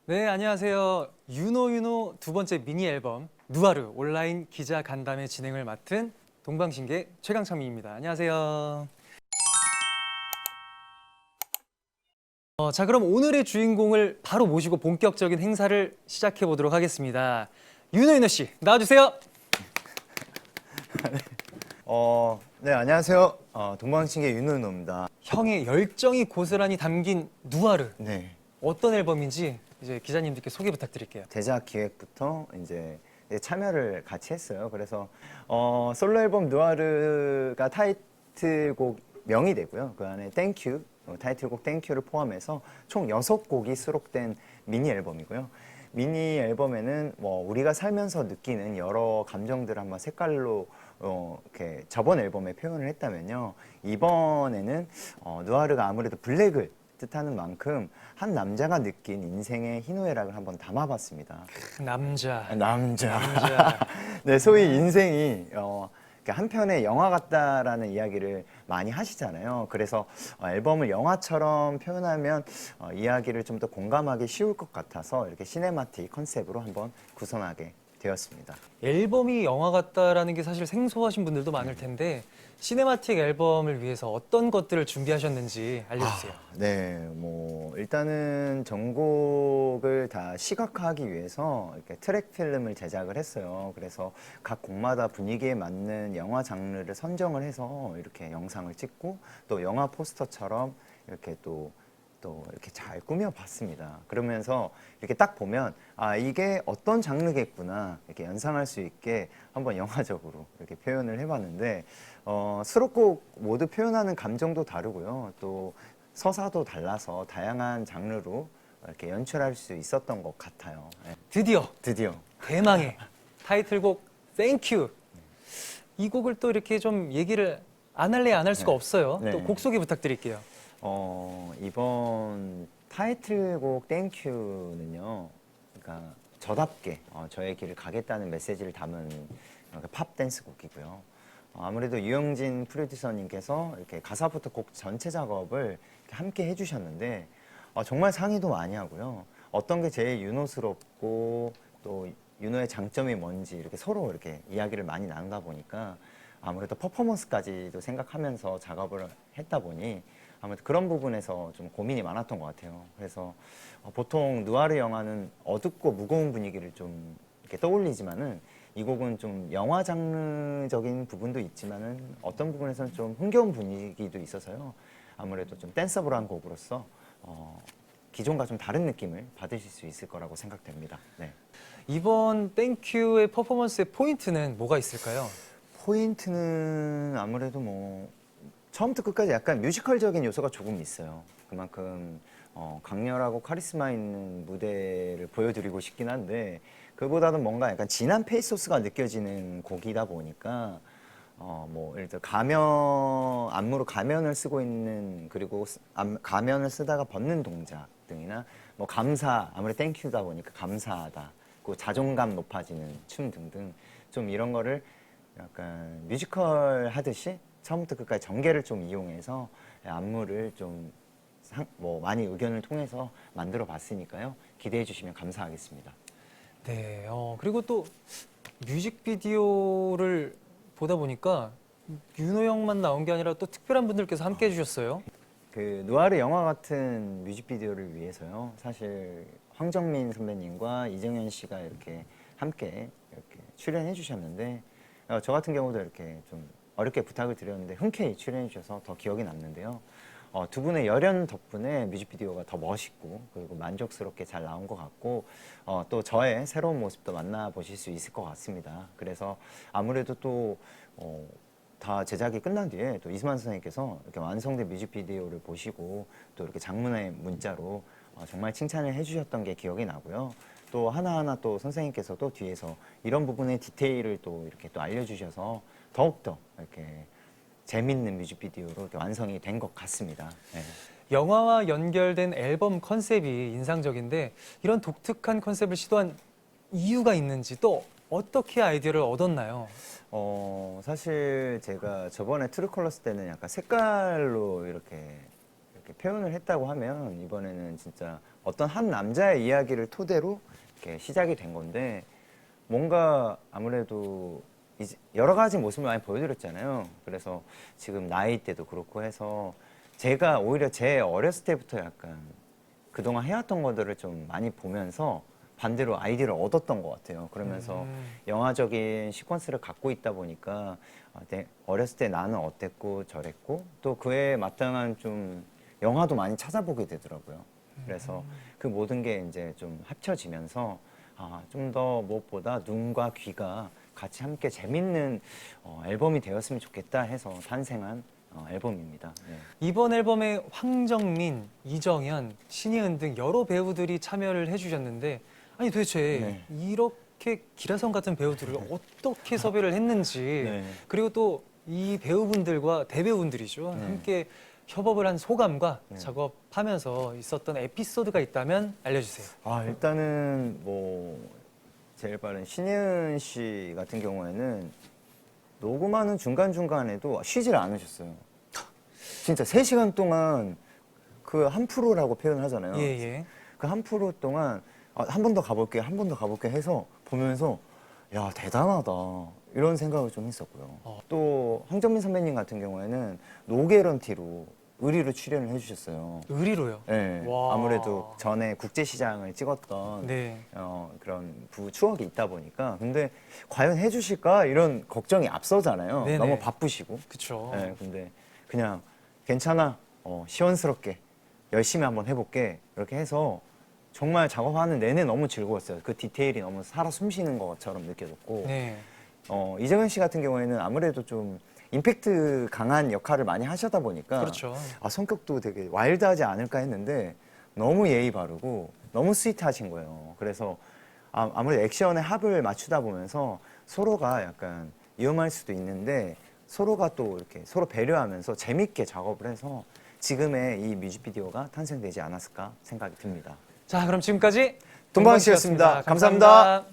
네, 안녕하세요. 유노 두 번째 미니 앨범 누아르 온라인 기자 간담회 진행을 맡은 동방신기 최강창민입니다. 안녕하세요. 자, 그럼 오늘의 주인공을 바로 모시고 본격적인 행사를 시작해 보도록 하겠습니다. 유노 씨, 나와주세요. 네, 안녕하세요. 동방신기 윤은호입니다. 형의 열정이 고스란히 담긴 누아르. 네. 어떤 앨범인지 이제 기자님들께 소개 부탁드릴게요. 제작 기획부터 이제 참여를 같이 했어요. 그래서 솔로 앨범 누아르가 타이틀곡 명이 되고요. 그 안에 땡큐, 타이틀곡 땡큐를 포함해서 총 6곡이 수록된 미니 앨범이고요. 미니 앨범에는 뭐 우리가 살면서 느끼는 여러 감정들을 한번 색깔로 이렇게 저번 앨범에 표현을 했다면요. 이번에는 누아르가 아무래도 블랙을 뜻하는 만큼 한 남자가 느낀 인생의 희노애락을 한번 담아봤습니다. 남자. 남자. 남자. 네, 소위 인생이 한편의 영화 같다라는 이야기를 많이 하시잖아요. 그래서 앨범을 영화처럼 표현하면 이야기를 좀 더 공감하기 쉬울 것 같아서 이렇게 시네마틱 컨셉으로 한번 구성하게 되었습니다. 앨범이 영화 같다라는 게 사실 생소하신 분들도 많을 텐데 시네마틱 앨범을 위해서 어떤 것들을 준비하셨는지 알려주세요. 네, 뭐 일단은 전곡을 다 시각화하기 위해서 이렇게 트랙 필름을 제작을 했어요. 그래서 각 곡마다 분위기에 맞는 영화 장르를 선정을 해서 이렇게 영상을 찍고 또 영화 포스터처럼 이렇게 또 이렇게 잘 꾸며봤습니다. 그러면서 이렇게 딱 보면 아 이게 어떤 장르겠구나 이렇게 연상할 수 있게 한번 영화적으로 이렇게 표현을 해봤는데 수록곡 모두 표현하는 감정도 다르고요. 또 서사도 달라서 다양한 장르로 이렇게 연출할 수 있었던 것 같아요. 네, 드디어 드디어. 대망의 타이틀곡 땡큐. 이 곡을 또 이렇게 좀 얘기를 안 할래 안 할 수가 네. 없어요. 네. 또 곡 소개 부탁드릴게요. 이번 타이틀곡 땡큐는요, 그러니까 저답게 저의 길을 가겠다는 메시지를 담은 팝 댄스 곡이고요. 아무래도 유영진 프로듀서님께서 이렇게 가사부터 곡 전체 작업을 이렇게 함께 해주셨는데 정말 상의도 많이 하고요. 어떤 게 제일 윤호스럽고 또 윤호의 장점이 뭔지 이렇게 서로 이렇게 이야기를 많이 나누다 보니까 아무래도 퍼포먼스까지도 생각하면서 작업을 했다 보니 아무래도 그런 부분에서 좀 고민이 많았던 것 같아요. 그래서 보통 누아르 영화는 어둡고 무거운 분위기를 좀 이렇게 떠올리지만은 이 곡은 좀 영화 장르적인 부분도 있지만은 어떤 부분에서는 좀 흥겨운 분위기도 있어서요. 아무래도 좀 댄서블한 곡으로서 기존과 좀 다른 느낌을 받으실 수 있을 거라고 생각됩니다. 네. 이번 땡큐의 퍼포먼스의 포인트는 뭐가 있을까요? 포인트는 아무래도 뭐 처음부터 끝까지 약간 뮤지컬적인 요소가 조금 있어요. 그만큼 강렬하고 카리스마 있는 무대를 보여드리고 싶긴 한데 그보다는 뭔가 약간 진한 페이소스가 느껴지는 곡이다 보니까 뭐 예를 들어 안무로 가면을 쓰고 있는 그리고 가면을 쓰다가 벗는 동작 등이나 뭐 아무래도 땡큐다 보니까 감사하다 그 자존감 높아지는 춤 등등 좀 이런 거를 약간 뮤지컬 하듯이 처음부터 끝까지 전개를 좀 이용해서 안무를 좀 많이 의견을 통해서 만들어 봤으니까요. 기대해 주시면 감사하겠습니다. 네, 그리고 또 뮤직비디오를 보다 보니까 윤호 형만 나온 게 아니라 또 특별한 분들께서 함께 해주셨어요. 그 누아르 영화 같은 뮤직비디오를 위해서요. 사실 황정민 선배님과 이정현 씨가 이렇게 함께 이렇게 출연해 주셨는데 저 같은 경우도 이렇게 좀 어렵게 부탁을 드렸는데 흔쾌히 출연해 주셔서 더 기억이 남는데요. 두 분의 열연 덕분에 뮤직비디오가 더 멋있고 그리고 만족스럽게 잘 나온 것 같고 또 저의 새로운 모습도 만나보실 수 있을 것 같습니다. 그래서 아무래도 또 다 제작이 끝난 뒤에 또 이수만 선생님께서 이렇게 완성된 뮤직비디오를 보시고 또 이렇게 장문의 문자로 정말 칭찬을 해주셨던 게 기억이 나고요. 또 하나하나 또 선생님께서도 뒤에서 이런 부분의 디테일을 또 이렇게 또 알려주셔서 더욱더 이렇게 재밌는 뮤직비디오로 이렇게 완성이 된 것 같습니다. 네. 영화와 연결된 앨범 컨셉이 인상적인데 이런 독특한 컨셉을 시도한 이유가 있는지 또 어떻게 아이디어를 얻었나요? 사실 제가 저번에 트루컬러스 때는 약간 색깔로 이렇게 표현을 했다고 하면 이번에는 진짜 어떤 한 남자의 이야기를 토대로 이렇게 시작이 된 건데 뭔가 아무래도 이제 여러 가지 모습을 많이 보여드렸잖아요. 그래서 지금 나이대도 그렇고 해서 제가 오히려 제 어렸을 때부터 약간 그동안 해왔던 것들을 좀 많이 보면서 반대로 아이디어를 얻었던 것 같아요. 그러면서 영화적인 시퀀스를 갖고 있다 보니까 어렸을 때 나는 어땠고 저랬고 또 그에 마땅한 좀 영화도 많이 찾아보게 되더라고요. 그래서 그 모든 게 이제 좀 합쳐지면서 좀 더 무엇보다 눈과 귀가 같이 함께 재밌는 앨범이 되었으면 좋겠다 해서 탄생한 앨범입니다. 네. 이번 앨범에 황정민, 이정현, 신예은 등 여러 배우들이 참여를 해주셨는데 아니 도대체 네. 이렇게 기라성 같은 배우들을 어떻게 섭외를 했는지 네. 그리고 또 이 배우분들과 대배우분들이죠. 네. 함께 협업을 한 소감과 네. 작업하면서 있었던 에피소드가 있다면 알려주세요. 일단은 제일 빠른 신예은 씨 같은 경우에는 녹음하는 중간중간에도 쉬질 않으셨어요. 진짜 3시간 동안 그 한 프로라고 표현을 하잖아요. 예. 그 한 프로 동안 한 번 더 가볼게, 한 번 더 가볼게 해서 보면서 야 대단하다 이런 생각을 좀 했었고요. 또 황정민 선배님 같은 경우에는 노게런티로 의리로 출연을 해주셨어요. 의리로요. 네, 와. 아무래도 전에 국제시장을 찍었던 네. 그런 추억이 있다 보니까 근데 과연 해주실까 이런 걱정이 앞서잖아요. 네네. 너무 바쁘시고. 그쵸. 네, 근데 그냥 괜찮아, 시원스럽게 열심히 한번 해볼게 이렇게 해서 정말 작업하는 내내 너무 즐거웠어요. 그 디테일이 너무 살아 숨쉬는 것처럼 느껴졌고 네. 이정현 씨 같은 경우에는 아무래도 좀 임팩트 강한 역할을 많이 하시다 보니까 그렇죠. 성격도 되게 와일드하지 않을까 했는데 너무 예의 바르고 너무 스위트하신 거예요. 그래서 아무래도 액션의 합을 맞추다 보면서 서로가 약간 위험할 수도 있는데 서로가 또 이렇게 서로 배려하면서 재밌게 작업을 해서 지금의 이 뮤직비디오가 탄생되지 않았을까 생각이 듭니다. 자, 그럼 지금까지 돈방씨였습니다. 감사합니다.